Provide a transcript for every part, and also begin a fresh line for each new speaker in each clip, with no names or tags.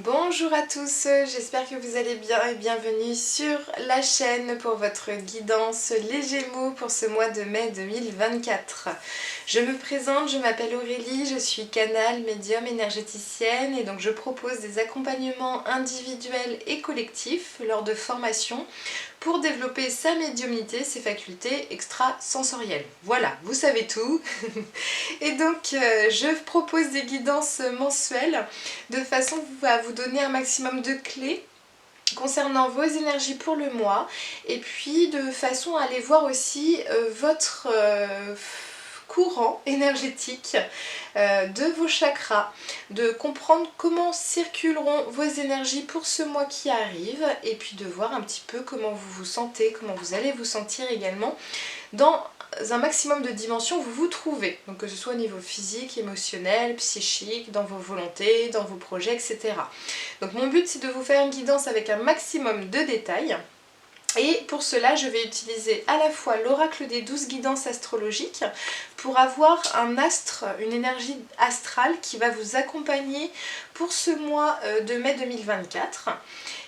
Bonjour à tous, j'espère que vous allez bien et bienvenue sur la chaîne pour votre guidance les Gémeaux pour ce mois de mai 2024. Je me présente, je m'appelle Aurélie, je suis canal, médium, énergéticienne et donc je propose des accompagnements individuels et collectifs lors de formations pour développer sa médiumnité, ses facultés extrasensorielles. Voilà, vous savez tout. Et donc je propose des guidances mensuelles de façon à vous donner un maximum de clés concernant vos énergies pour le mois et puis de façon à aller voir aussi votre courant énergétique de vos chakras, de comprendre comment circuleront vos énergies pour ce mois qui arrive et puis de voir un petit peu comment vous vous sentez, comment vous allez vous sentir également dans un maximum de dimensions où vous vous trouvez, donc que ce soit au niveau physique, émotionnel, psychique, dans vos volontés, dans vos projets, etc. Donc mon but c'est de vous faire une guidance avec un maximum de détails. Et pour cela, je vais utiliser à la fois l'oracle des 12 guidances astrologiques pour avoir un astre, une énergie astrale qui va vous accompagner pour ce mois de mai 2024.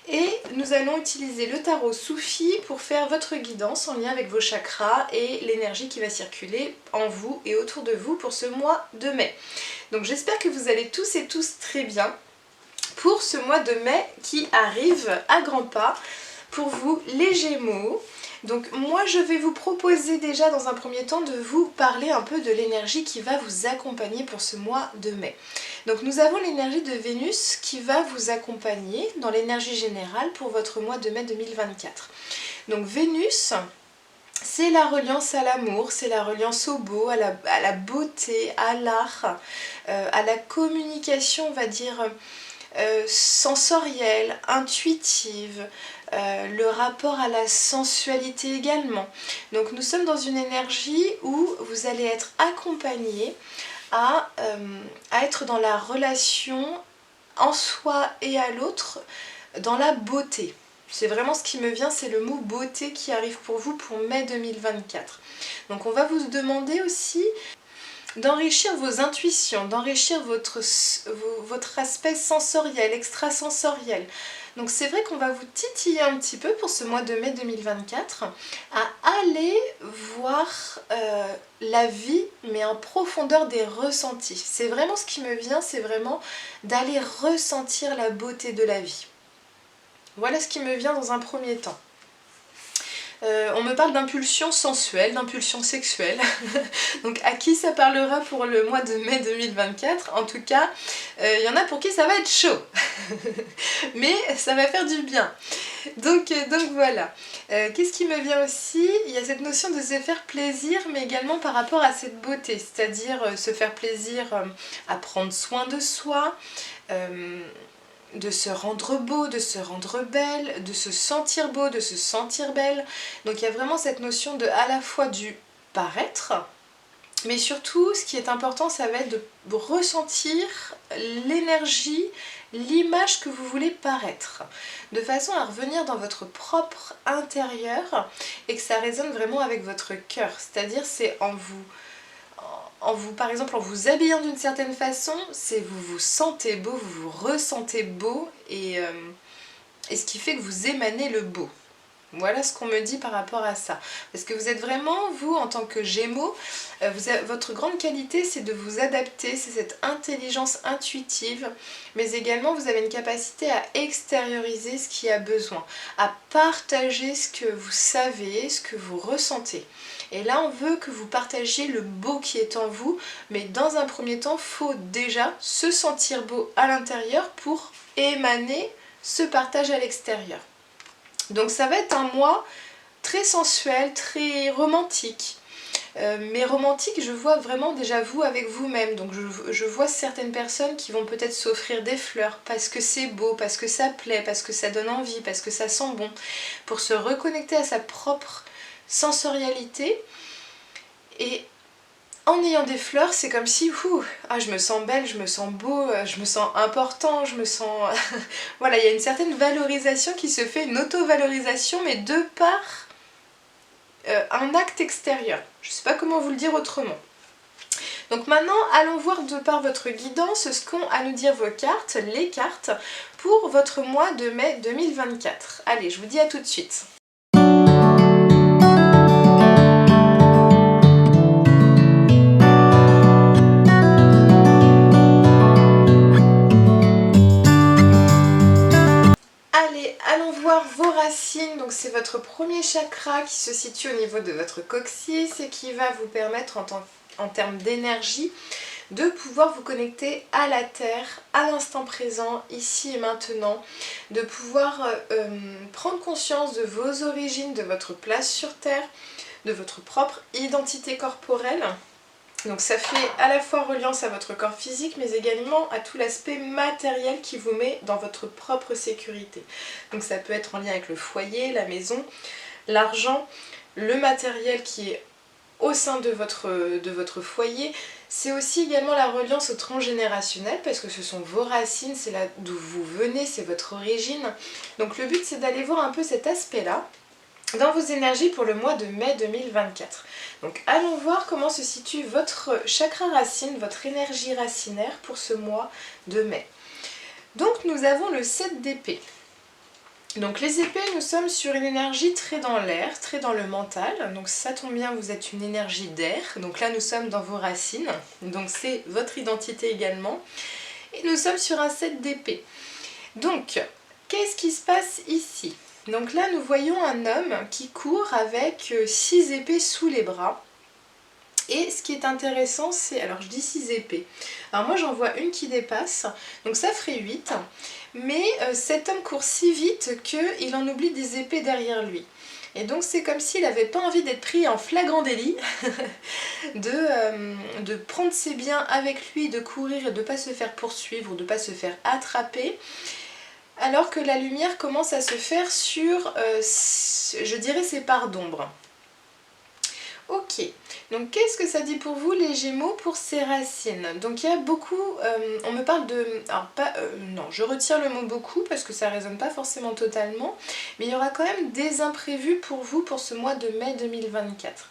Et nous allons utiliser le tarot Soufi pour faire votre guidance en lien avec vos chakras et l'énergie qui va circuler en vous et autour de vous pour ce mois de mai. Donc j'espère que vous allez tous et tous très bien pour ce mois de mai qui arrive à grands pas. Pour vous les Gémeaux, donc moi je vais vous proposer déjà dans un premier temps de vous parler un peu de l'énergie qui va vous accompagner pour ce mois de mai. Donc nous avons l'énergie de Vénus qui va vous accompagner dans l'énergie générale pour votre mois de mai 2024. Donc Vénus, c'est la reliance à l'amour, c'est la reliance au beau, à la beauté, à l'art, à la communication, on va dire, sensorielle, intuitive, le rapport à la sensualité également. Donc nous sommes dans une énergie où vous allez être accompagné à être dans la relation en soi et à l'autre, dans la beauté. C'est vraiment ce qui me vient, c'est le mot beauté qui arrive pour vous pour mai 2024. Donc on va vous demander aussi d'enrichir vos intuitions, d'enrichir votre aspect sensoriel, extrasensoriel. Donc c'est vrai qu'on va vous titiller un petit peu pour ce mois de mai 2024 à aller voir la vie mais en profondeur des ressentis. C'est vraiment ce qui me vient, c'est vraiment d'aller ressentir la beauté de la vie. Voilà ce qui me vient dans un premier temps. On me parle d'impulsion sensuelle, d'impulsion sexuelle. Donc à qui ça parlera pour le mois de mai 2024? En tout cas, il y en a pour qui ça va être chaud. Mais ça va faire du bien. Donc voilà. Qu'est-ce qui me vient aussi? Il y a cette notion de se faire plaisir, mais également par rapport à cette beauté. C'est-à-dire se faire plaisir à prendre soin de soi, de se rendre beau, de se rendre belle, de se sentir beau, de se sentir belle. Donc il y a vraiment cette notion de à la fois du paraître, mais surtout ce qui est important ça va être de ressentir l'énergie, l'image que vous voulez paraître, de façon à revenir dans votre propre intérieur et que ça résonne vraiment avec votre cœur, c'est-à-dire c'est par exemple, en vous habillant d'une certaine façon, c'est vous vous sentez beau, vous vous ressentez beau et ce qui fait que vous émanez le beau. Voilà ce qu'on me dit par rapport à ça. Parce que vous êtes vraiment, vous, en tant que Gémeaux, votre grande qualité, c'est de vous adapter, c'est cette intelligence intuitive, mais également vous avez une capacité à extérioriser ce qui a besoin, à partager ce que vous savez, ce que vous ressentez. Et là, on veut que vous partagiez le beau qui est en vous, mais dans un premier temps, il faut déjà se sentir beau à l'intérieur pour émaner ce partage à l'extérieur. Donc ça va être un mois très sensuel, très romantique. Mais romantique, je vois vraiment déjà vous avec vous-même. Donc je vois certaines personnes qui vont peut-être s'offrir des fleurs parce que c'est beau, parce que ça plaît, parce que ça donne envie, parce que ça sent bon. Pour se reconnecter à sa propre sensorialité. Et en ayant des fleurs, c'est comme si, je me sens belle, je me sens beau, je me sens important, je me sens... voilà, il y a une certaine valorisation qui se fait, une auto-valorisation, mais de par un acte extérieur. Je ne sais pas comment vous le dire autrement. Donc maintenant, allons voir de par votre guidance ce qu'ont à nous dire vos cartes, les cartes, pour votre mois de mai 2024. Allez, je vous dis à tout de suite. Allez, allons voir vos racines. Donc c'est votre premier chakra qui se situe au niveau de votre coccyx et qui va vous permettre en termes d'énergie de pouvoir vous connecter à la terre, à l'instant présent, ici et maintenant, de pouvoir prendre conscience de vos origines, de votre place sur terre, de votre propre identité corporelle. Donc ça fait à la fois reliance à votre corps physique, mais également à tout l'aspect matériel qui vous met dans votre propre sécurité. Donc ça peut être en lien avec le foyer, la maison, l'argent, le matériel qui est au sein de votre foyer. C'est aussi également la reliance au transgénérationnel, parce que ce sont vos racines, c'est là d'où vous venez, c'est votre origine. Donc le but, c'est d'aller voir un peu cet aspect-là dans vos énergies pour le mois de mai 2024. Donc allons voir comment se situe votre chakra racine, votre énergie racinaire pour ce mois de mai. Donc nous avons le 7 d'épée. Donc les épées, nous sommes sur une énergie très dans l'air, très dans le mental. Donc ça tombe bien, vous êtes une énergie d'air. Donc là nous sommes dans vos racines. Donc c'est votre identité également. Et nous sommes sur un 7 d'épée. Donc qu'est-ce qui se passe ici ? Donc là nous voyons un homme qui court avec 6 épées sous les bras. Et ce qui est intéressant, c'est, alors je dis 6 épées, alors moi j'en vois une qui dépasse, donc ça ferait 8, mais cet homme court si vite qu'il en oublie des épées derrière lui. Et donc c'est comme s'il n'avait pas envie d'être pris en flagrant délit, de prendre ses biens avec lui, de courir et de ne pas se faire poursuivre ou de ne pas se faire attraper, alors que la lumière commence à se faire sur, je dirais, ses parts d'ombre. Ok, donc qu'est-ce que ça dit pour vous les Gémeaux pour ces racines? Donc il y a beaucoup, on me parle de, alors pas, non, je retire le mot beaucoup parce que ça ne résonne pas forcément totalement, mais il y aura quand même des imprévus pour vous pour ce mois de mai 2024.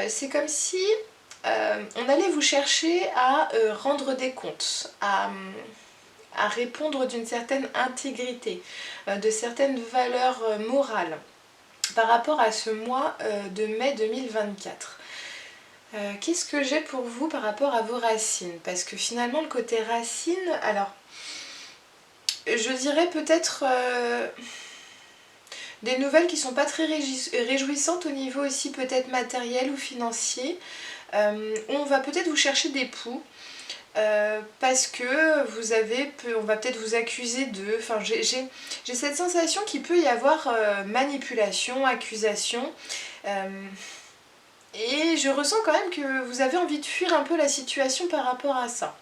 C'est comme si on allait vous chercher à rendre des comptes, à répondre d'une certaine intégrité, de certaines valeurs morales par rapport à ce mois de mai 2024. Qu'est-ce que j'ai pour vous par rapport à vos racines? Parce que finalement le côté racine, alors je dirais peut-être des nouvelles qui ne sont pas très réjouissantes au niveau aussi peut-être matériel ou financier, où on va peut-être vous chercher des poux. Parce que on va peut-être vous accuser de... Enfin, j'ai cette sensation qu'il peut y avoir manipulation, accusation. Et je ressens quand même que vous avez envie de fuir un peu la situation par rapport à ça.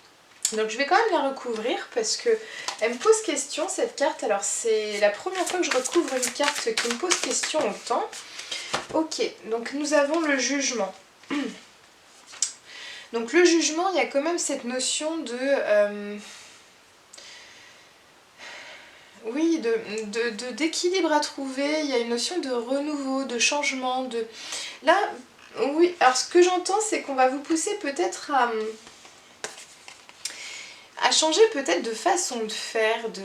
Donc je vais quand même la recouvrir parce que elle me pose question cette carte. Alors c'est la première fois que je recouvre une carte qui me pose question autant. Ok, donc nous avons le jugement. Donc le jugement, il y a quand même cette notion de... oui, d'équilibre à trouver, il y a une notion de renouveau, de changement, de... Là, oui, alors ce que j'entends, c'est qu'on va vous pousser peut-être à changer peut-être de façon de faire, de...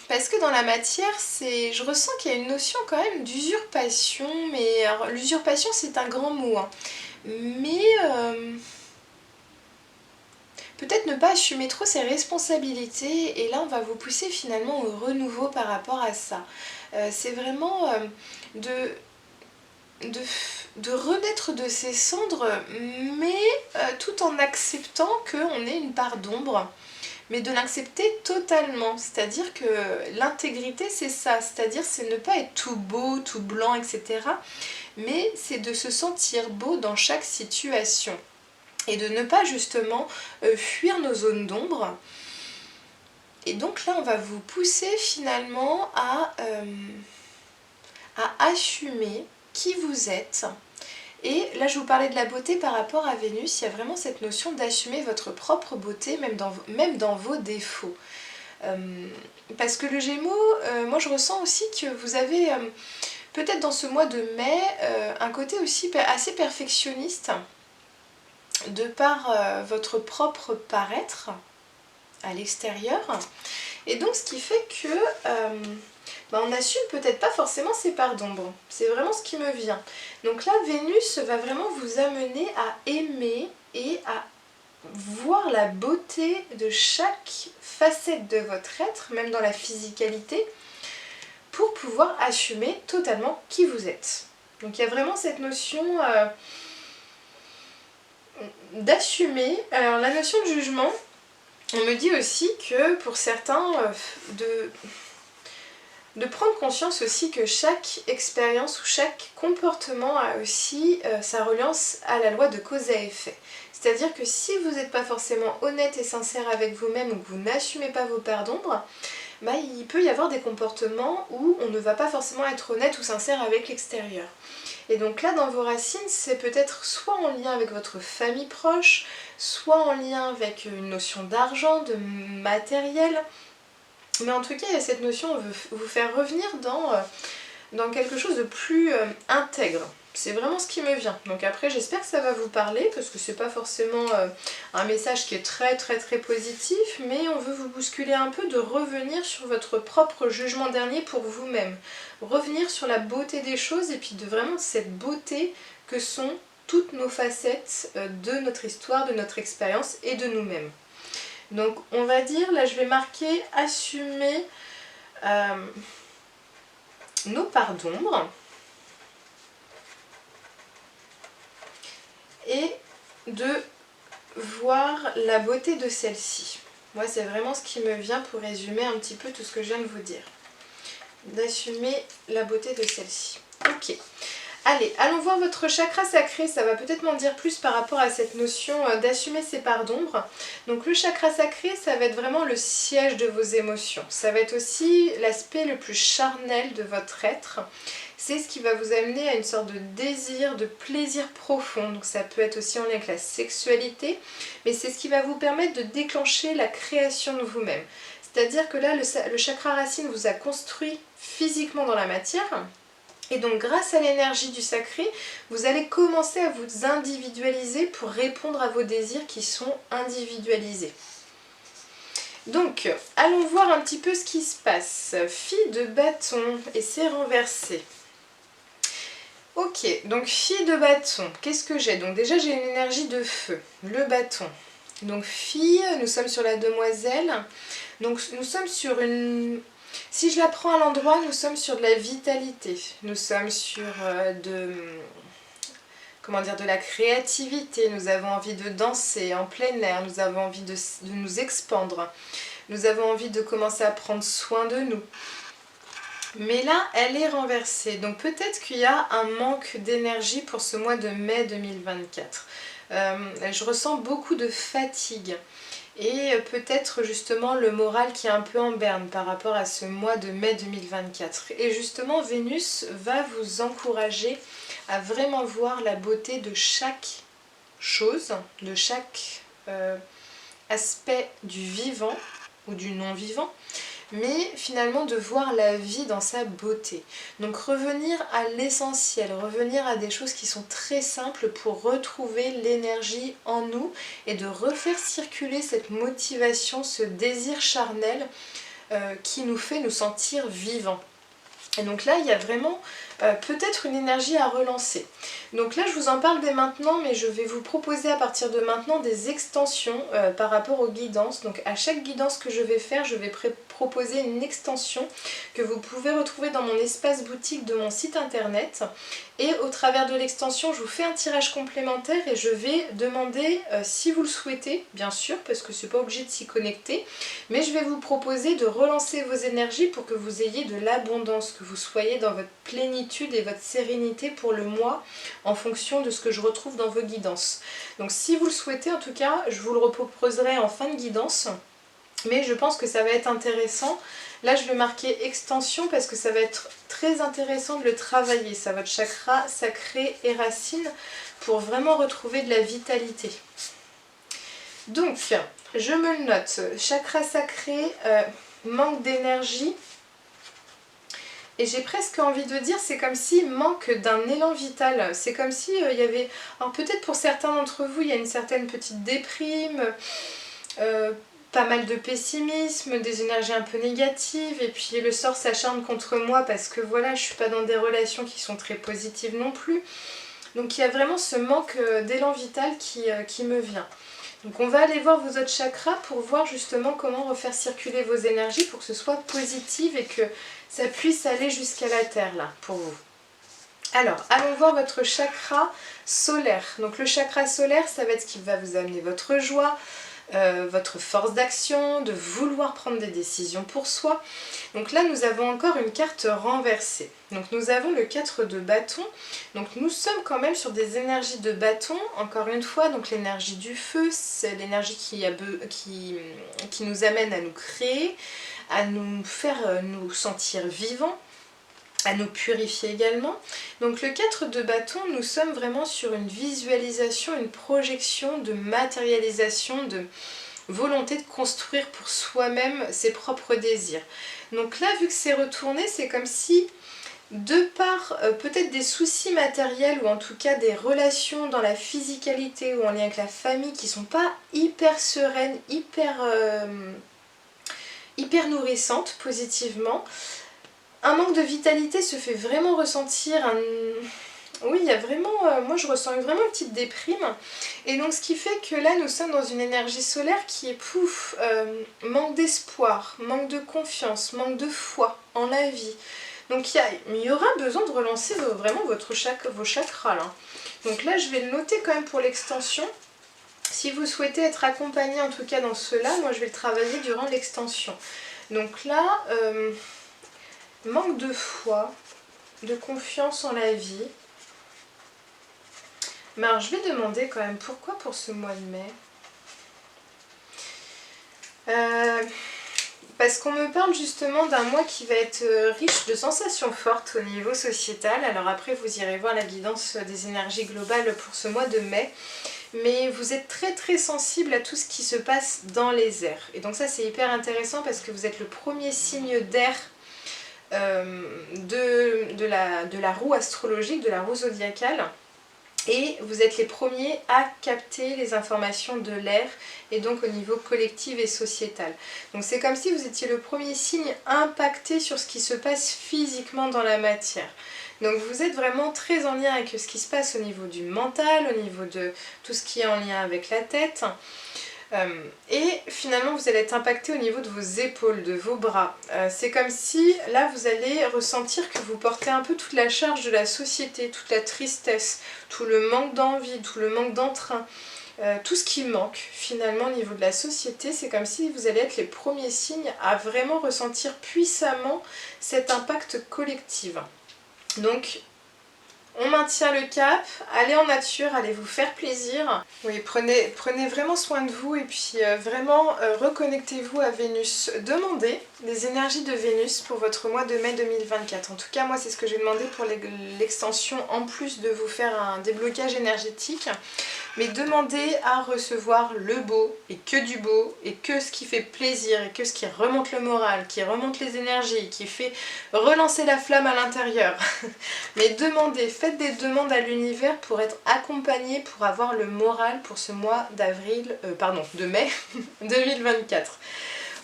Parce que dans la matière, je ressens qu'il y a une notion quand même d'usurpation, mais l'usurpation c'est un grand mot, hein. Mais peut-être ne pas assumer trop ses responsabilités, et là on va vous pousser finalement au renouveau par rapport à ça. C'est vraiment de renaître de ses cendres, mais tout en acceptant qu'on ait une part d'ombre. Mais de l'accepter totalement, c'est-à-dire que l'intégrité c'est ça, c'est-à-dire c'est ne pas être tout beau, tout blanc, etc. Mais c'est de se sentir beau dans chaque situation et de ne pas justement fuir nos zones d'ombre. Et donc là on va vous pousser finalement à assumer qui vous êtes. Et là je vous parlais de la beauté par rapport à Vénus, il y a vraiment cette notion d'assumer votre propre beauté, même dans vos défauts. Parce que le Gémeaux, moi je ressens aussi que vous avez peut-être dans ce mois de mai un côté aussi assez perfectionniste de par votre propre paraître à l'extérieur. Et donc ce qui fait que on n'assume peut-être pas forcément ses parts d'ombre. C'est vraiment ce qui me vient. Donc là, Vénus va vraiment vous amener à aimer et à voir la beauté de chaque facette de votre être, même dans la physicalité, pour pouvoir assumer totalement qui vous êtes. Donc il y a vraiment cette notion d'assumer. Alors la notion de jugement, on me dit aussi que pour certains, de prendre conscience aussi que chaque expérience ou chaque comportement a aussi sa reliance à la loi de cause à effet. C'est-à-dire que si vous n'êtes pas forcément honnête et sincère avec vous-même ou que vous n'assumez pas vos parts d'ombre, il peut y avoir des comportements où on ne va pas forcément être honnête ou sincère avec l'extérieur. Et donc là, dans vos racines, c'est peut-être soit en lien avec votre famille proche, soit en lien avec une notion d'argent, de matériel. Mais en tout cas, il y a cette notion, on veut vous faire revenir dans quelque chose de plus intègre. C'est vraiment ce qui me vient. Donc après, j'espère que ça va vous parler, parce que c'est pas forcément un message qui est très positif, mais on veut vous bousculer un peu de revenir sur votre propre jugement dernier pour vous-même. Revenir sur la beauté des choses et puis de vraiment cette beauté que sont toutes nos facettes de notre histoire, de notre expérience et de nous-mêmes. Donc on va dire, là je vais marquer assumer nos parts d'ombre et de voir la beauté de celle-ci. Moi c'est vraiment ce qui me vient pour résumer un petit peu tout ce que je viens de vous dire. D'assumer la beauté de celle-ci. Ok. Allez, allons voir votre chakra sacré, ça va peut-être m'en dire plus par rapport à cette notion d'assumer ses parts d'ombre. Donc le chakra sacré, ça va être vraiment le siège de vos émotions. Ça va être aussi l'aspect le plus charnel de votre être. C'est ce qui va vous amener à une sorte de désir, de plaisir profond. Donc ça peut être aussi en lien avec la sexualité, mais c'est ce qui va vous permettre de déclencher la création de vous-même. C'est-à-dire que là, le chakra racine vous a construit physiquement dans la matière. Et donc grâce à l'énergie du sacré, vous allez commencer à vous individualiser pour répondre à vos désirs qui sont individualisés. Donc, allons voir un petit peu ce qui se passe. Fille de bâton, et c'est renversé. Ok, donc fille de bâton, qu'est-ce que j'ai? Donc déjà j'ai une énergie de feu, le bâton. Donc fille, nous sommes sur la demoiselle. Donc nous sommes sur une... Si je la prends à l'endroit, nous sommes sur de la vitalité, nous sommes sur de la créativité, nous avons envie de danser en plein air, nous avons envie de nous expandre, nous avons envie de commencer à prendre soin de nous. Mais là, elle est renversée, donc peut-être qu'il y a un manque d'énergie pour ce mois de mai 2024. Je ressens beaucoup de fatigue. Et peut-être justement le moral qui est un peu en berne par rapport à ce mois de mai 2024. Et justement Vénus va vous encourager à vraiment voir la beauté de chaque chose, de chaque aspect du vivant ou du non-vivant, mais finalement de voir la vie dans sa beauté. Donc revenir à l'essentiel, revenir à des choses qui sont très simples pour retrouver l'énergie en nous et de refaire circuler cette motivation, ce désir charnel qui nous fait nous sentir vivants. Et donc là, il y a vraiment peut-être une énergie à relancer. Donc là, je vous en parle dès maintenant, mais je vais vous proposer à partir de maintenant des extensions par rapport aux guidances. Donc à chaque guidance que je vais faire, je vais proposer une extension que vous pouvez retrouver dans mon espace boutique de mon site internet. Et au travers de l'extension, je vous fais un tirage complémentaire et je vais demander, si vous le souhaitez, bien sûr, parce que c'est pas obligé de s'y connecter, mais je vais vous proposer de relancer vos énergies pour que vous ayez de l'abondance, que vous soyez dans votre plénitude et votre sérénité pour le mois en fonction de ce que je retrouve dans vos guidances. Donc si vous le souhaitez, en tout cas, je vous le reproposerai en fin de guidance. Mais je pense que ça va être intéressant. Là, je vais marquer extension parce que ça va être très intéressant de le travailler. Ça va être chakra sacré et racine pour vraiment retrouver de la vitalité. Donc, je me le note. Chakra sacré, manque d'énergie. Et j'ai presque envie de dire, c'est comme s'il manque d'un élan vital. C'est comme si il y avait... Alors peut-être pour certains d'entre vous, il y a une certaine petite déprime, euh, pas mal de pessimisme, des énergies un peu négatives, et puis le sort s'acharne contre moi parce que voilà, je suis pas dans des relations qui sont très positives non plus. Donc il y a vraiment ce manque d'élan vital qui me vient. Donc on va aller voir vos autres chakras pour voir justement comment refaire circuler vos énergies pour que ce soit positif et que ça puisse aller jusqu'à la terre là pour vous. Alors, allons voir votre chakra solaire. Donc le chakra solaire, ça va être ce qui va vous amener votre joie, votre force d'action, de vouloir prendre des décisions pour soi. Donc là, nous avons encore une carte renversée. Donc nous avons le 4 de bâton. Donc nous sommes quand même sur des énergies de bâton. Encore une fois, donc l'énergie du feu, c'est l'énergie qui nous amène à nous créer, à nous faire nous sentir vivants, à nous purifier également. Donc le 4 de bâton, nous sommes vraiment sur une visualisation, une projection de matérialisation, de volonté de construire pour soi-même ses propres désirs. Donc là, vu que c'est retourné, c'est comme si, de par peut-être des soucis matériels ou en tout cas des relations dans la physicalité ou en lien avec la famille qui sont pas hyper sereines, hyper nourrissantes positivement, un manque de vitalité se fait vraiment ressentir. Oui, il y a vraiment, moi je ressens vraiment une petite déprime. Et donc ce qui fait que là nous sommes dans une énergie solaire qui est pouf, manque d'espoir, manque de confiance, manque de foi en la vie. Donc il y aura besoin de relancer vraiment vos chakras là. Donc là je vais le noter quand même pour l'extension. Si vous souhaitez être accompagné en tout cas dans cela, moi je vais le travailler durant l'extension. Donc là... manque de foi, de confiance en la vie. Mais alors je vais demander quand même pourquoi pour ce mois de mai. Parce qu'on me parle justement d'un mois qui va être riche de sensations fortes au niveau sociétal. Alors après vous irez voir la guidance des énergies globales pour ce mois de mai. Mais vous êtes très très sensible à tout ce qui se passe dans les airs. Et donc ça c'est hyper intéressant parce que vous êtes le premier signe d'air de la roue astrologique, de la roue zodiacale, et vous êtes les premiers à capter les informations de l'air et donc au niveau collectif et sociétal. Donc c'est comme si vous étiez le premier signe impacté sur ce qui se passe physiquement dans la matière. Donc vous êtes vraiment très en lien avec ce qui se passe au niveau du mental, au niveau de tout ce qui est en lien avec la tête. Et finalement vous allez être impacté au niveau de vos épaules, de vos bras. C'est comme si là vous allez ressentir que vous portez un peu toute la charge de la société, toute la tristesse, tout le manque d'envie, tout le manque d'entrain, tout ce qui manque finalement au niveau de la société. C'est comme si vous allez être les premiers signes à vraiment ressentir puissamment cet impact collectif. Donc on maintient le cap, allez en nature, allez vous faire plaisir. Oui, prenez vraiment soin de vous et puis vraiment reconnectez-vous à Vénus. Demandez les énergies de Vénus pour votre mois de mai 2024. En tout cas, moi c'est ce que j'ai demandé pour l'extension, en plus de vous faire un déblocage énergétique. Mais demandez à recevoir le beau et que du beau et que ce qui fait plaisir et que ce qui remonte le moral, qui remonte les énergies, qui fait relancer la flamme à l'intérieur. Mais demandez, faites des demandes à l'univers pour être accompagné, pour avoir le moral pour ce mois de mai 2024.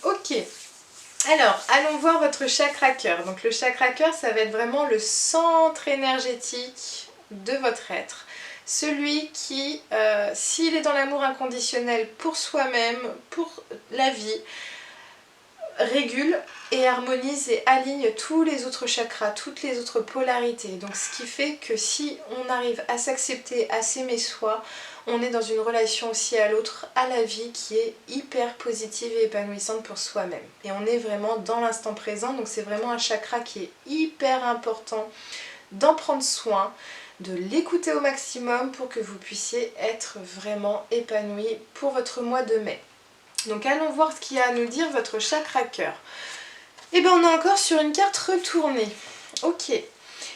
Ok. Alors, allons voir votre chakra cœur. Donc le chakra cœur, ça va être vraiment le centre énergétique de votre être. Celui qui, s'il est dans l'amour inconditionnel pour soi-même, pour la vie, régule et harmonise et aligne tous les autres chakras, toutes les autres polarités. Donc ce qui fait que si on arrive à s'accepter, à s'aimer soi, on est dans une relation aussi à l'autre, à la vie qui est hyper positive et épanouissante pour soi-même. Et on est vraiment dans l'instant présent, donc c'est vraiment un chakra qui est hyper important d'en prendre soin, de l'écouter au maximum pour que vous puissiez être vraiment épanoui pour votre mois de mai. Donc allons voir ce qu'il y a à nous dire votre chakra cœur. Et bien on est encore sur une carte retournée. Ok.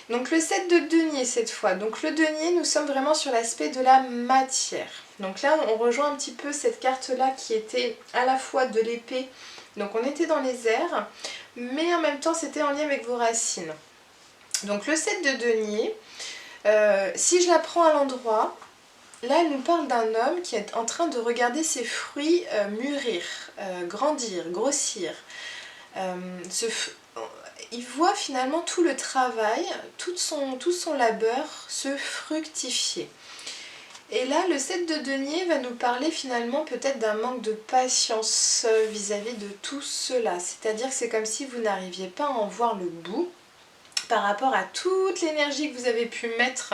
Donc le 7 de denier cette fois. Donc le denier, nous sommes vraiment sur l'aspect de la matière. Donc là on rejoint un petit peu cette carte là qui était à la fois de l'épée. Donc on était dans les airs, mais en même temps c'était en lien avec vos racines. Donc le 7 de denier, si je la prends à l'endroit, là elle nous parle d'un homme qui est en train de regarder ses fruits mûrir, grandir, grossir. Il voit finalement tout le travail, tout son labeur se fructifier. Et là, le 7 de denier va nous parler finalement peut-être d'un manque de patience vis-à-vis de tout cela. C'est-à-dire que c'est comme si vous n'arriviez pas à en voir le bout par rapport à toute l'énergie que vous avez pu mettre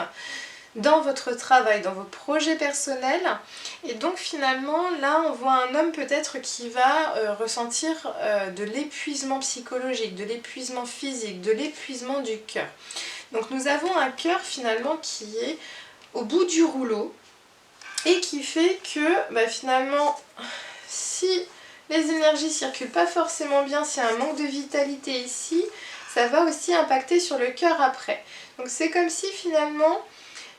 dans votre travail, dans vos projets personnels. Et donc finalement, là, on voit un homme peut-être qui va ressentir de l'épuisement psychologique, de l'épuisement physique, de l'épuisement du cœur. Donc nous avons un cœur finalement qui est au bout du rouleau et qui fait que finalement, si les énergies circulent pas forcément bien, s'il y a un manque de vitalité ici, ça va aussi impacter sur le cœur après. Donc c'est comme si finalement,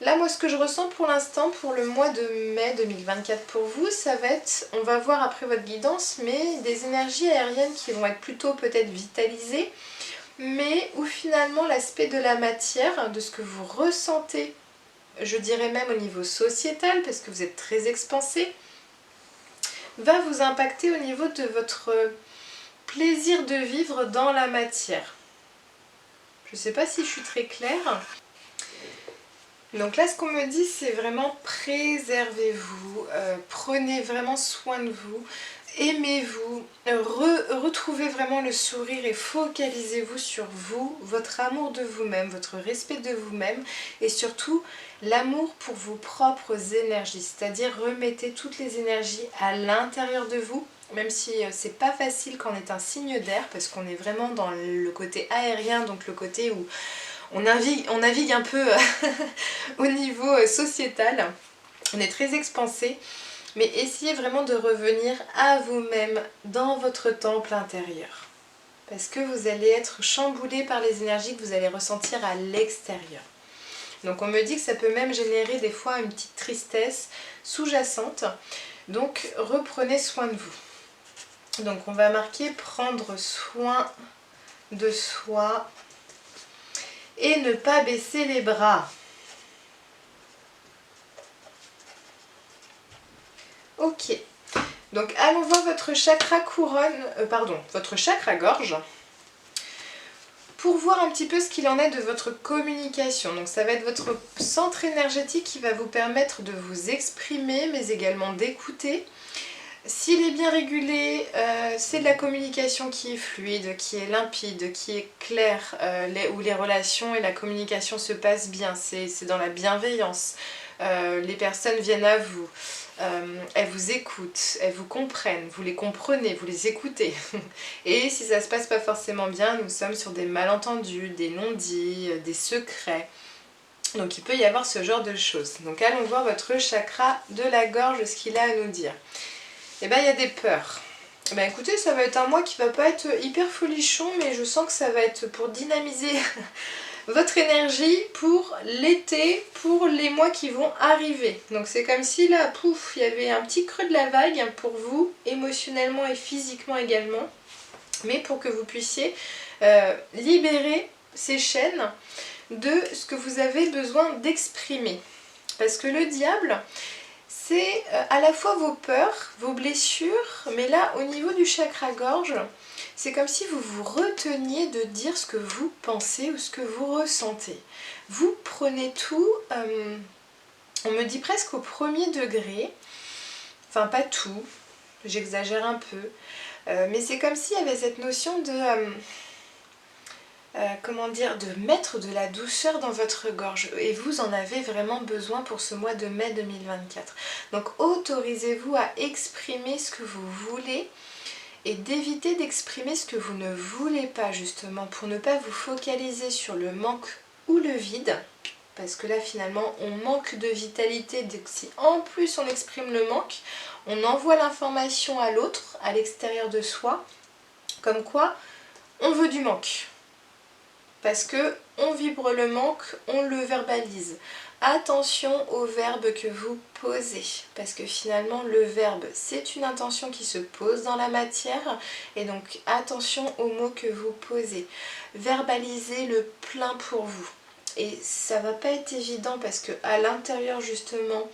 là moi ce que je ressens pour l'instant, pour le mois de mai 2024 pour vous, ça va être, on va voir après votre guidance, mais des énergies aériennes qui vont être plutôt peut-être vitalisées, mais où finalement l'aspect de la matière, de ce que vous ressentez, je dirais même au niveau sociétal, parce que vous êtes très expansé, va vous impacter au niveau de votre plaisir de vivre dans la matière. Je ne sais pas si je suis très claire. Donc là, ce qu'on me dit, c'est vraiment préservez-vous, prenez vraiment soin de vous, aimez-vous, retrouvez vraiment le sourire et focalisez-vous sur vous, votre amour de vous-même, votre respect de vous-même et surtout l'amour pour vos propres énergies, c'est-à-dire remettez toutes les énergies à l'intérieur de vous, même si c'est pas facile quand on est un signe d'air parce qu'on est vraiment dans le côté aérien, donc le côté où on navigue un peu au niveau sociétal, on est très expansé, mais essayez vraiment de revenir à vous-même dans votre temple intérieur. Parce que vous allez être chamboulé par les énergies que vous allez ressentir à l'extérieur. Donc on me dit que ça peut même générer des fois une petite tristesse sous-jacente. Donc reprenez soin de vous. Donc on va marquer prendre soin de soi et ne pas baisser les bras. Ok, donc allons voir votre chakra couronne, votre chakra gorge, pour voir un petit peu ce qu'il en est de votre communication. Donc ça va être votre centre énergétique qui va vous permettre de vous exprimer, mais également d'écouter. S'il est bien régulé, c'est de la communication qui est fluide, qui est limpide, qui est claire, où les relations et la communication se passent bien, c'est dans la bienveillance. Les personnes viennent à vous, elles vous écoutent, elles vous comprennent, vous les comprenez, vous les écoutez. Et si ça se passe pas forcément bien, nous sommes sur des malentendus, des non-dits, des secrets. Donc il peut y avoir ce genre de choses. Donc allons voir votre chakra de la gorge, ce qu'il a à nous dire. Eh bien, il y a des peurs. Écoutez, ça va être un mois qui va pas être hyper folichon, mais je sens que ça va être pour dynamiser votre énergie pour l'été, pour les mois qui vont arriver. Donc c'est comme si là, pouf, il y avait un petit creux de la vague pour vous, émotionnellement et physiquement également, mais pour que vous puissiez libérer ces chaînes de ce que vous avez besoin d'exprimer. Parce que le diable, c'est à la fois vos peurs, vos blessures, mais là au niveau du chakra-gorge, c'est comme si vous vous reteniez de dire ce que vous pensez ou ce que vous ressentez. Vous prenez tout, on me dit presque au premier degré, enfin pas tout, j'exagère un peu, mais c'est comme s'il y avait cette notion de... de mettre de la douceur dans votre gorge et vous en avez vraiment besoin pour ce mois de mai 2024. Donc autorisez-vous à exprimer ce que vous voulez et d'éviter d'exprimer ce que vous ne voulez pas justement pour ne pas vous focaliser sur le manque ou le vide parce que là finalement on manque de vitalité, donc si en plus on exprime le manque, on envoie l'information à l'autre, à l'extérieur de soi, comme quoi on veut du manque. Parce que on vibre le manque, on le verbalise. Attention au verbe que vous posez, parce que finalement le verbe c'est une intention qui se pose dans la matière, et donc attention aux mots que vous posez. Verbalisez le plein pour vous. Et ça va pas être évident parce que à l'intérieur justement,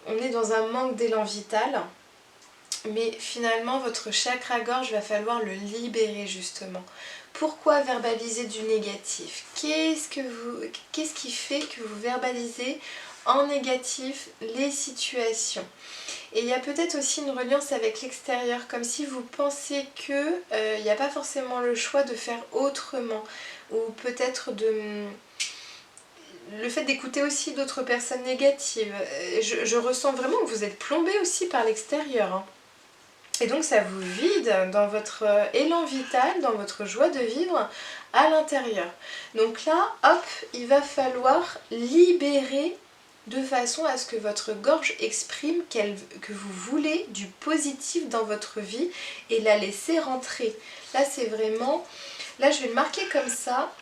on est dans un manque d'élan vital. Mais finalement, votre chakra-gorge va falloir le libérer justement. Pourquoi verbaliser du négatif? Qu'est-ce qui fait que vous verbalisez en négatif les situations? Et il y a peut-être aussi une reliance avec l'extérieur, comme si vous pensiez qu'il n'y a pas forcément le choix de faire autrement. Ou peut-être le fait d'écouter aussi d'autres personnes négatives. Je ressens vraiment que vous êtes plombé aussi par l'extérieur, hein. Et donc ça vous vide dans votre élan vital, dans votre joie de vivre à l'intérieur. Donc là, hop, il va falloir libérer de façon à ce que votre gorge exprime que vous voulez du positif dans votre vie et la laisser rentrer. Là, c'est vraiment... Là, je vais le marquer comme ça.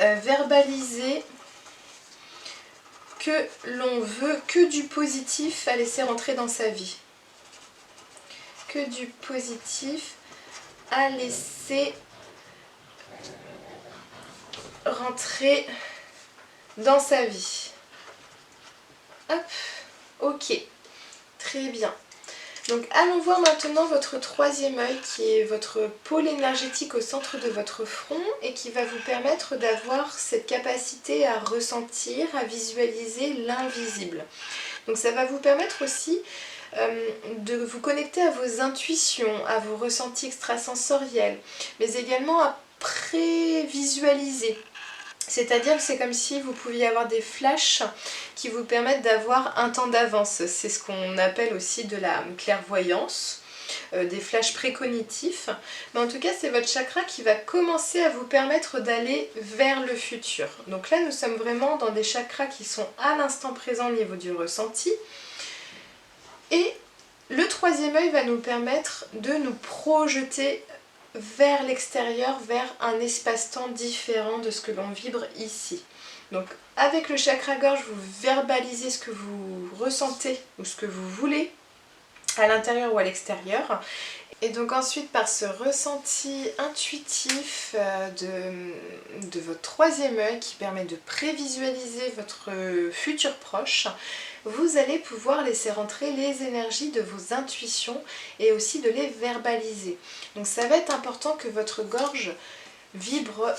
Verbaliser que l'on veut que du positif à laisser rentrer dans sa vie. Que du positif à laisser rentrer dans sa vie. Hop, ok, très bien. Donc allons voir maintenant votre troisième œil qui est votre pôle énergétique au centre de votre front et qui va vous permettre d'avoir cette capacité à ressentir, à visualiser l'invisible. Donc ça va vous permettre aussi de vous connecter à vos intuitions, à vos ressentis extrasensoriels, mais également à prévisualiser. C'est-à-dire que c'est comme si vous pouviez avoir des flashs qui vous permettent d'avoir un temps d'avance. C'est ce qu'on appelle aussi de la clairvoyance, des flashs précognitifs. Mais en tout cas, c'est votre chakra qui va commencer à vous permettre d'aller vers le futur. Donc là, nous sommes vraiment dans des chakras qui sont à l'instant présent au niveau du ressenti. Et le troisième œil va nous permettre de nous projeter vers l'extérieur, vers un espace-temps différent de ce que l'on vibre ici. Donc avec le chakra-gorge, vous verbalisez ce que vous ressentez ou ce que vous voulez à l'intérieur ou à l'extérieur. Et donc ensuite, par ce ressenti intuitif de votre troisième œil qui permet de prévisualiser votre futur proche, vous allez pouvoir laisser rentrer les énergies de vos intuitions et aussi de les verbaliser. Donc ça va être important que votre gorge vibre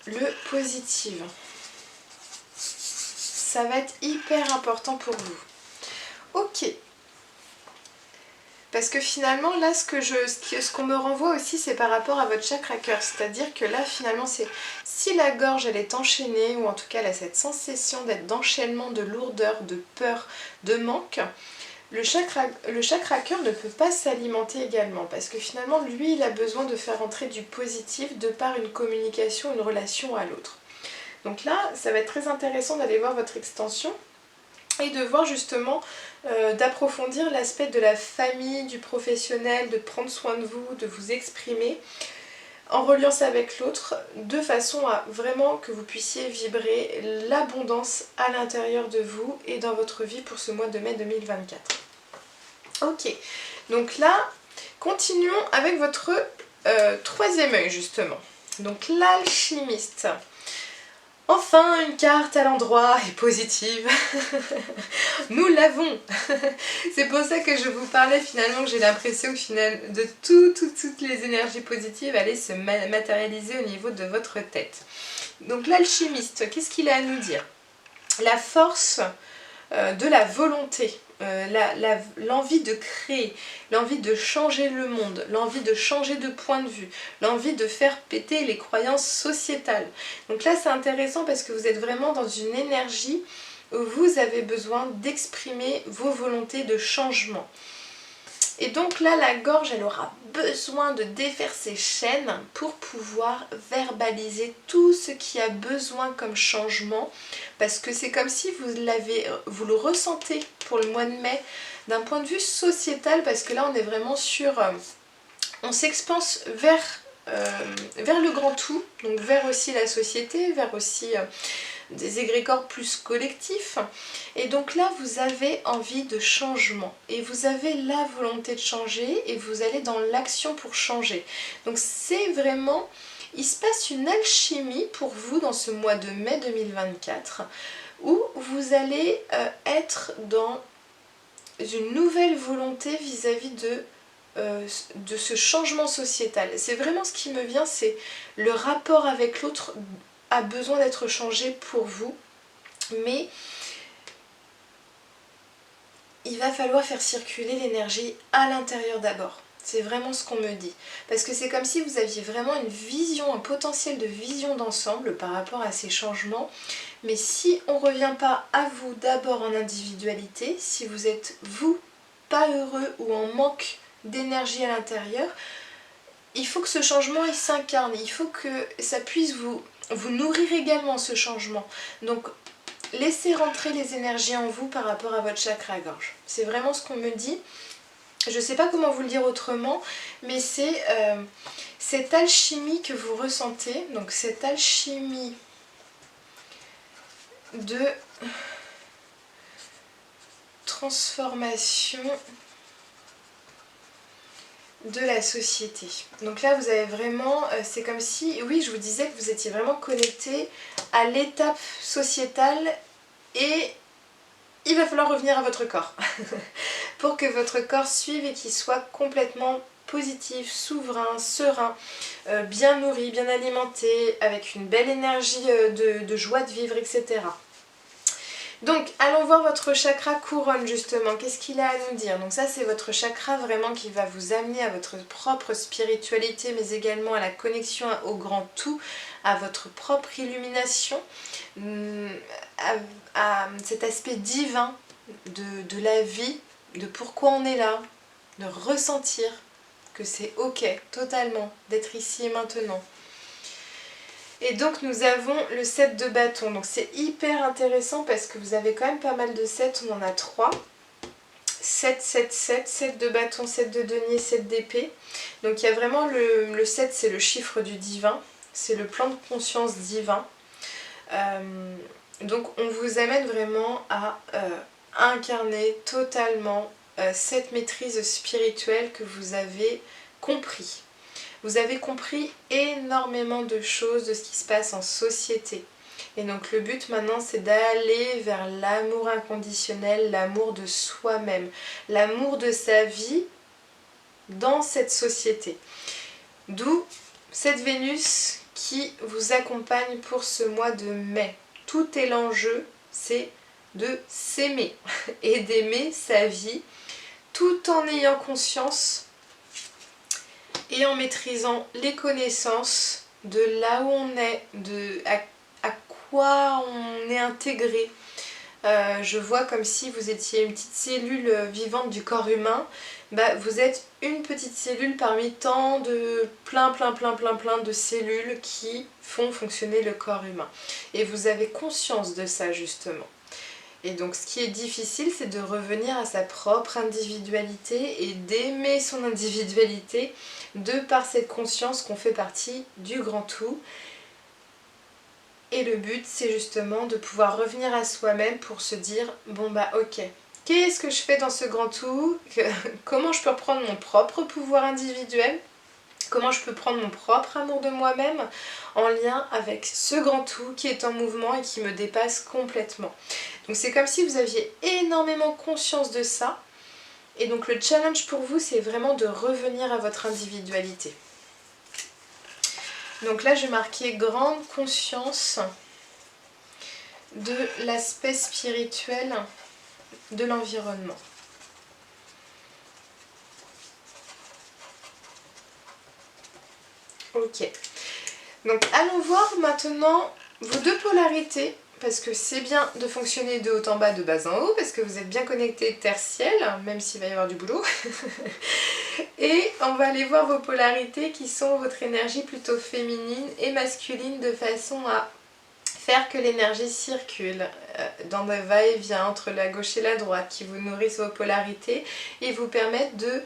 le positif. Ça va être hyper important pour vous. Ok. Parce que finalement, là, ce qu'on me renvoie aussi, c'est par rapport à votre chakra cœur. C'est-à-dire que là, finalement, c'est si la gorge, elle est enchaînée, ou en tout cas, elle a cette sensation d'être d'enchaînement, de lourdeur, de peur, de manque, le chakra cœur ne peut pas s'alimenter également. Parce que finalement, lui, il a besoin de faire entrer du positif de par une communication, une relation à l'autre. Donc là, ça va être très intéressant d'aller voir votre extension et de voir justement, d'approfondir l'aspect de la famille, du professionnel, de prendre soin de vous, de vous exprimer en reliance avec l'autre, de façon à vraiment que vous puissiez vibrer l'abondance à l'intérieur de vous et dans votre vie pour ce mois de mai 2024. Ok, donc là, continuons avec votre troisième œil justement. Donc l'alchimiste. Enfin, une carte à l'endroit et positive. Nous l'avons. C'est pour ça que je vous parlais finalement que j'ai l'impression que de toutes les énergies positives allaient se matérialiser au niveau de votre tête. Donc l'alchimiste, qu'est-ce qu'il a à nous dire? La force de la volonté, l'envie de créer, l'envie de changer le monde, l'envie de changer de point de vue, l'envie de faire péter les croyances sociétales. Donc là c'est intéressant parce que vous êtes vraiment dans une énergie où vous avez besoin d'exprimer vos volontés de changement. Et donc là, la gorge, elle aura besoin de défaire ses chaînes pour pouvoir verbaliser tout ce qui a besoin comme changement. Parce que c'est comme si vous le ressentez pour le mois de mai d'un point de vue sociétal. Parce que là, on est vraiment sur... on s'expanse vers le grand tout. Donc vers aussi la société, vers aussi... des égrégores plus collectifs. Et donc là, vous avez envie de changement. Et vous avez la volonté de changer et vous allez dans l'action pour changer. Donc c'est vraiment... Il se passe une alchimie pour vous dans ce mois de mai 2024 où vous allez être dans une nouvelle volonté vis-à-vis de ce changement sociétal. C'est vraiment ce qui me vient, c'est le rapport avec l'autre a besoin d'être changé pour vous, mais il va falloir faire circuler l'énergie à l'intérieur d'abord. C'est vraiment ce qu'on me dit. Parce que c'est comme si vous aviez vraiment une vision, un potentiel de vision d'ensemble par rapport à ces changements. Mais si on ne revient pas à vous d'abord en individualité, si vous êtes vous pas heureux ou en manque d'énergie à l'intérieur, il faut que ce changement il s'incarne. Il faut que ça puisse vous nourrir également ce changement. Donc laissez rentrer les énergies en vous par rapport à votre chakra-gorge. C'est vraiment ce qu'on me dit. Je ne sais pas comment vous le dire autrement, mais c'est cette alchimie que vous ressentez, donc cette alchimie de transformation de la société. Donc là vous avez vraiment, c'est comme si, oui je vous disais que vous étiez vraiment connecté à l'étape sociétale et il va falloir revenir à votre corps pour que votre corps suive et qu'il soit complètement positif, souverain, serein, bien nourri, bien alimenté, avec une belle énergie de joie de vivre, etc. Donc allons voir votre chakra couronne justement, qu'est-ce qu'il a à nous dire? Donc ça c'est votre chakra vraiment qui va vous amener à votre propre spiritualité mais également à la connexion au grand tout, à votre propre illumination, à cet aspect divin de la vie, de pourquoi on est là, de ressentir que c'est ok totalement d'être ici et maintenant. Et donc nous avons le 7 de bâton, donc c'est hyper intéressant parce que vous avez quand même pas mal de 7, on en a 3. 7, 7, 7, 7 de bâton, 7 de denier, 7 d'épée. Donc il y a vraiment le 7, c'est le chiffre du divin, c'est le plan de conscience divin. Donc on vous amène vraiment à incarner totalement cette maîtrise spirituelle que vous avez compris. Vous avez compris énormément de choses de ce qui se passe en société. Et donc le but maintenant c'est d'aller vers l'amour inconditionnel, l'amour de soi-même, l'amour de sa vie dans cette société. D'où cette Vénus qui vous accompagne pour ce mois de mai. Tout est l'enjeu, c'est de s'aimer et d'aimer sa vie tout en ayant conscience et en maîtrisant les connaissances de là où on est, à quoi on est intégré. Je vois comme si vous étiez une petite cellule vivante du corps humain. Bah, vous êtes une petite cellule parmi tant de plein de cellules qui font fonctionner le corps humain. Et vous avez conscience de ça justement. Et donc ce qui est difficile, c'est de revenir à sa propre individualité et d'aimer son individualité de par cette conscience qu'on fait partie du grand tout. Et le but, c'est justement de pouvoir revenir à soi-même pour se dire, bon bah ok, qu'est-ce que je fais dans ce grand tout? Comment je peux reprendre mon propre pouvoir individuel? Comment je peux prendre mon propre amour de moi-même en lien avec ce grand tout qui est en mouvement et qui me dépasse complètement. Donc c'est comme si vous aviez énormément conscience de ça. Et donc le challenge pour vous, c'est vraiment de revenir à votre individualité. Donc là, je vais marquer grande conscience de l'aspect spirituel de l'environnement. Ok. Donc allons voir maintenant vos deux polarités, parce que c'est bien de fonctionner de haut en bas, de bas en haut, parce que vous êtes bien connectés terre-ciel, même s'il va y avoir du boulot. Et on va aller voir vos polarités qui sont votre énergie plutôt féminine et masculine de façon à faire que l'énergie circule dans le va-et-vient entre la gauche et la droite, qui vous nourrissent vos polarités et vous permettent de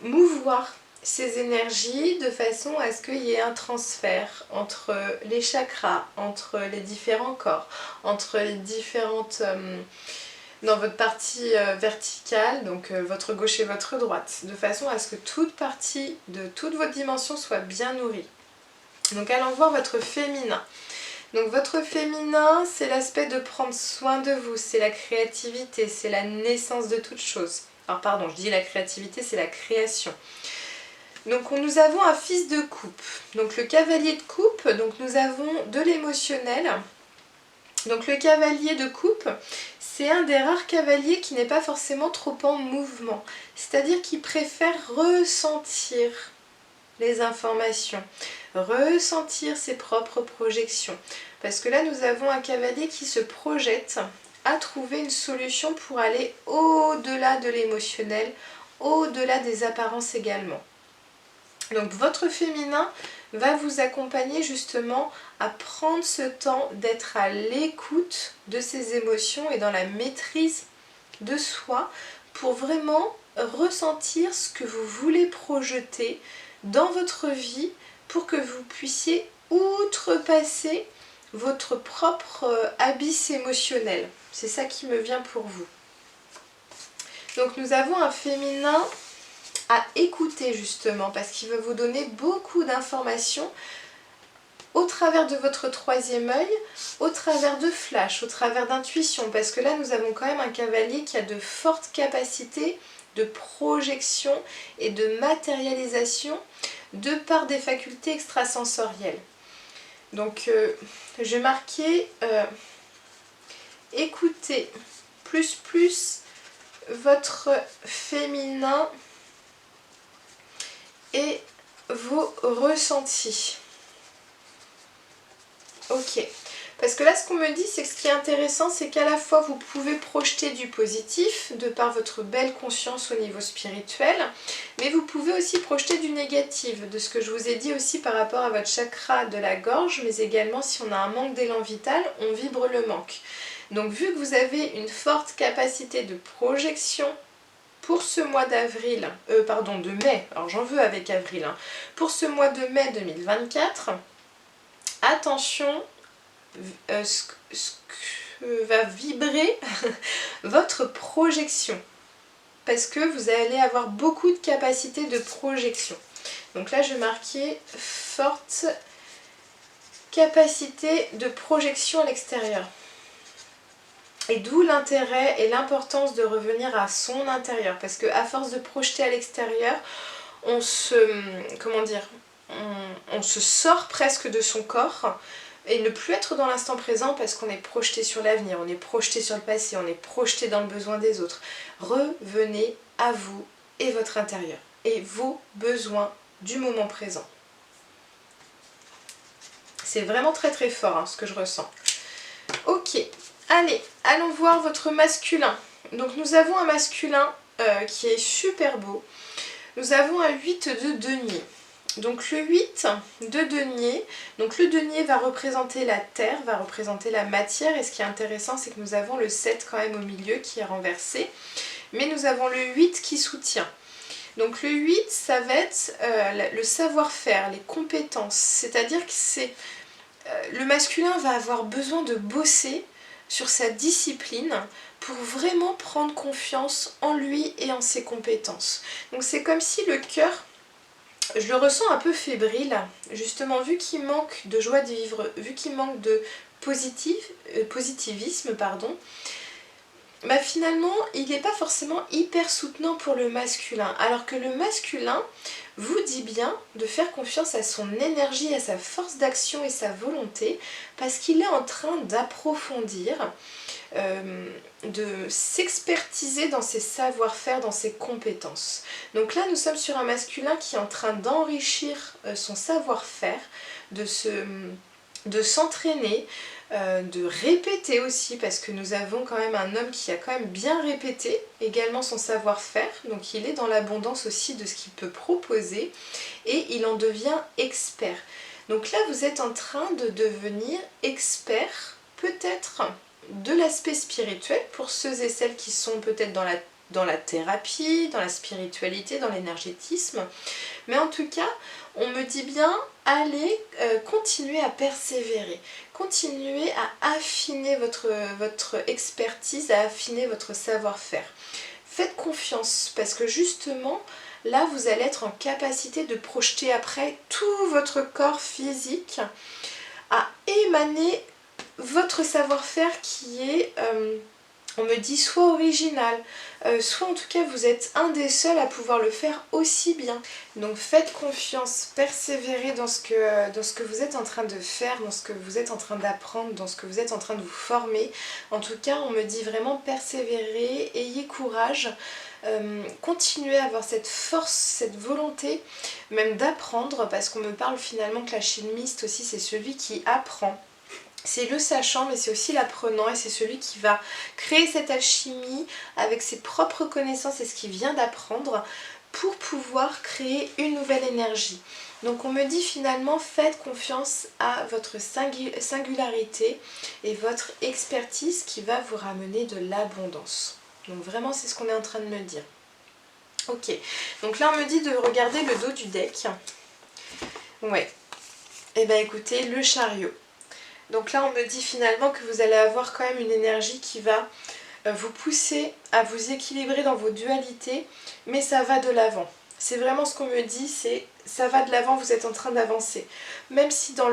mouvoir ces énergies de façon à ce qu'il y ait un transfert entre les chakras, entre les différents corps, entre les différentes... dans votre partie verticale, donc votre gauche et votre droite, de façon à ce que toute partie de toutes vos dimensions soit bien nourrie. Donc allons voir votre féminin. Donc votre féminin, c'est l'aspect de prendre soin de vous, c'est la créativité, c'est la naissance de toute chose. Alors pardon, je dis la créativité, c'est la création. Donc nous avons un fils de coupe, donc le cavalier de coupe, donc nous avons de l'émotionnel. Donc le cavalier de coupe, c'est un des rares cavaliers qui n'est pas forcément trop en mouvement, c'est-à-dire qu'il préfère ressentir les informations, ressentir ses propres projections. Parce que là, nous avons un cavalier qui se projette à trouver une solution pour aller au-delà de l'émotionnel, au-delà des apparences également. Donc votre féminin va vous accompagner justement à prendre ce temps d'être à l'écoute de ses émotions et dans la maîtrise de soi pour vraiment ressentir ce que vous voulez projeter dans votre vie pour que vous puissiez outrepasser votre propre abysse émotionnel. C'est ça qui me vient pour vous. Donc nous avons un féminin à écouter justement parce qu'il va vous donner beaucoup d'informations au travers de votre troisième œil, au travers de flash, au travers d'intuition, parce que là nous avons quand même un cavalier qui a de fortes capacités de projection et de matérialisation de par des facultés extrasensorielles. Donc je vais marquer écoutez plus votre féminin et vos ressentis. Ok. Parce que là, ce qu'on me dit, c'est que ce qui est intéressant, c'est qu'à la fois, vous pouvez projeter du positif, de par votre belle conscience au niveau spirituel, mais vous pouvez aussi projeter du négatif, de ce que je vous ai dit aussi par rapport à votre chakra de la gorge, mais également, si on a un manque d'élan vital, on vibre le manque. Donc, vu que vous avez une forte capacité de projection pour ce mois d'avril, de mai, alors j'en veux avec avril, hein, pour ce mois de mai 2024, attention, ce que va vibrer votre projection, parce que vous allez avoir beaucoup de capacité de projection. Donc là, je vais marquer forte capacité de projection à l'extérieur. Et d'où l'intérêt et l'importance de revenir à son intérieur, parce qu'à force de projeter à l'extérieur, on se sort presque de son corps et ne plus être dans l'instant présent parce qu'on est projeté sur l'avenir, on est projeté sur le passé, on est projeté dans le besoin des autres. Revenez à vous et votre intérieur et vos besoins du moment présent. C'est vraiment très très fort hein, ce que je ressens. Ok. Allez, allons voir votre masculin. Donc nous avons un masculin qui est super beau. Nous avons un 8 de denier. Donc le 8 de denier, donc le denier va représenter la terre, va représenter la matière. Et ce qui est intéressant, c'est que nous avons le 7 quand même au milieu qui est renversé. Mais nous avons le 8 qui soutient. Donc le 8, ça va être le savoir-faire, les compétences. C'est-à-dire que le masculin va avoir besoin de bosser sur sa discipline pour vraiment prendre confiance en lui et en ses compétences. Donc c'est comme si le cœur, je le ressens un peu fébrile, justement vu qu'il manque de joie de vivre, vu qu'il manque de positivisme, bah finalement il n'est pas forcément hyper soutenant pour le masculin, alors que le masculin vous dit bien de faire confiance à son énergie, à sa force d'action et sa volonté, parce qu'il est en train d'approfondir, de s'expertiser dans ses savoir-faire, dans ses compétences. Donc là nous sommes sur un masculin qui est en train d'enrichir son savoir-faire, de s'entraîner, de répéter aussi, parce que nous avons quand même un homme qui a quand même bien répété également son savoir-faire, donc il est dans l'abondance aussi de ce qu'il peut proposer et il en devient expert. Donc là vous êtes en train de devenir expert peut-être de l'aspect spirituel pour ceux et celles qui sont peut-être dans la dans la thérapie, dans la spiritualité, dans l'énergétisme. Mais en tout cas, on me dit bien, allez, continuez à persévérer, continuez à affiner votre expertise, à affiner votre savoir-faire. Faites confiance, parce que justement, là, vous allez être en capacité de projeter après tout votre corps physique à émaner votre savoir-faire qui est, on me dit, soit original, soit en tout cas vous êtes un des seuls à pouvoir le faire aussi bien. Donc faites confiance, persévérez dans ce que vous êtes en train de faire, dans ce que vous êtes en train d'apprendre, dans ce que vous êtes en train de vous former. En tout cas, on me dit vraiment persévérez, ayez courage. Continuez à avoir cette force, cette volonté même d'apprendre, parce qu'on me parle finalement que l'alchimiste aussi c'est celui qui apprend. C'est le sachant, mais c'est aussi l'apprenant, et c'est celui qui va créer cette alchimie avec ses propres connaissances et ce qu'il vient d'apprendre pour pouvoir créer une nouvelle énergie. Donc on me dit finalement, faites confiance à votre singularité et votre expertise qui va vous ramener de l'abondance. Donc vraiment c'est ce qu'on est en train de me dire. Ok, donc là on me dit de regarder le dos du deck. Ouais, et bien écoutez, le chariot. Donc là on me dit finalement que vous allez avoir quand même une énergie qui va vous pousser à vous équilibrer dans vos dualités, mais ça va de l'avant. C'est vraiment ce qu'on me dit, c'est ça va de l'avant, vous êtes en train d'avancer. Même si dans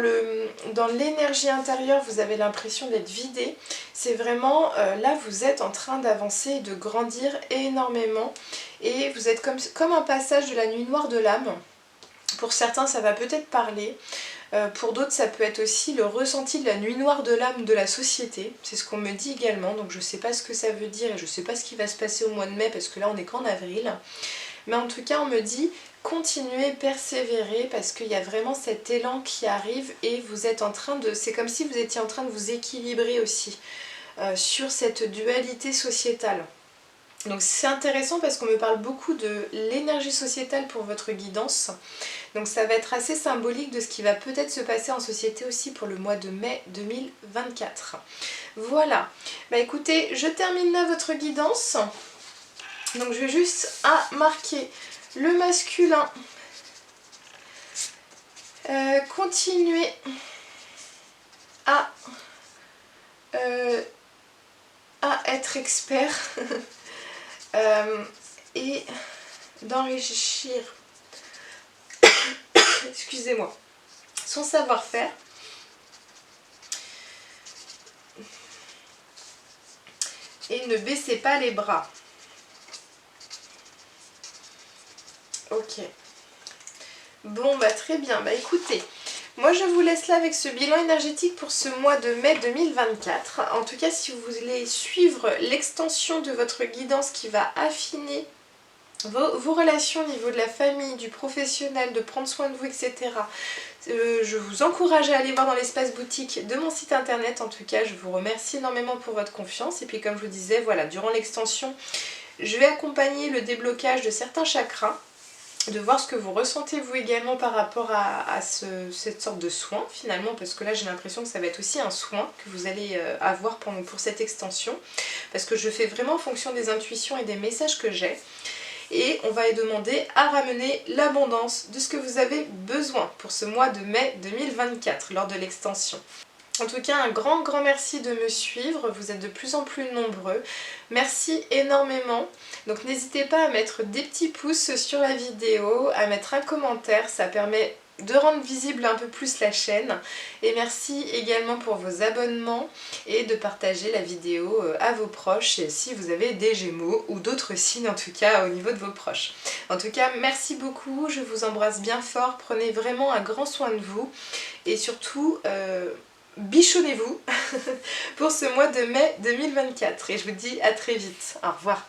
l'énergie intérieure vous avez l'impression d'être vidé, c'est vraiment là vous êtes en train d'avancer et de grandir énormément, et vous êtes comme un passage de la nuit noire de l'âme. Pour certains ça va peut-être parler. Pour d'autres ça peut être aussi le ressenti de la nuit noire de l'âme de la société, c'est ce qu'on me dit également, donc je ne sais pas ce que ça veut dire et je ne sais pas ce qui va se passer au mois de mai parce que là on n'est qu'en avril, mais en tout cas on me dit continuez, persévérez, parce qu'il y a vraiment cet élan qui arrive et vous êtes en train de, c'est comme si vous étiez en train de vous équilibrer aussi sur cette dualité sociétale. Donc c'est intéressant parce qu'on me parle beaucoup de l'énergie sociétale pour votre guidance. Donc ça va être assez symbolique de ce qui va peut-être se passer en société aussi pour le mois de mai 2024. Voilà. Bah écoutez, je termine là votre guidance. Donc je vais juste marquer le masculin. Continuez à être expert et d'enrichir excusez-moi, son savoir-faire. Et ne baissez pas les bras. Ok. Bon, bah très bien. Bah écoutez, moi je vous laisse là avec ce bilan énergétique pour ce mois de mai 2024. En tout cas, si vous voulez suivre l'extension de votre guidance qui va affiner vos relations au niveau de la famille, du professionnel, de prendre soin de vous, etc. Je vous encourage à aller voir dans l'espace boutique de mon site internet. En tout cas, je vous remercie énormément pour votre confiance. Et puis comme je vous disais, voilà, durant l'extension, je vais accompagner le déblocage de certains chakras, de voir ce que vous ressentez vous également par rapport à cette sorte de soin finalement, parce que là j'ai l'impression que ça va être aussi un soin que vous allez avoir pour cette extension, parce que je fais vraiment en fonction des intuitions et des messages que j'ai. Et on va y demander à ramener l'abondance de ce que vous avez besoin pour ce mois de mai 2024 lors de l'extension. En tout cas, un grand merci de me suivre, vous êtes de plus en plus nombreux. Merci énormément. Donc n'hésitez pas à mettre des petits pouces sur la vidéo, à mettre un commentaire, ça permet de rendre visible un peu plus la chaîne. Et merci également pour vos abonnements et de partager la vidéo à vos proches si vous avez des Gémeaux ou d'autres signes en tout cas au niveau de vos proches. En tout cas, merci beaucoup, je vous embrasse bien fort, prenez vraiment un grand soin de vous et surtout bichonnez-vous pour ce mois de mai 2024 et je vous dis à très vite. Au revoir.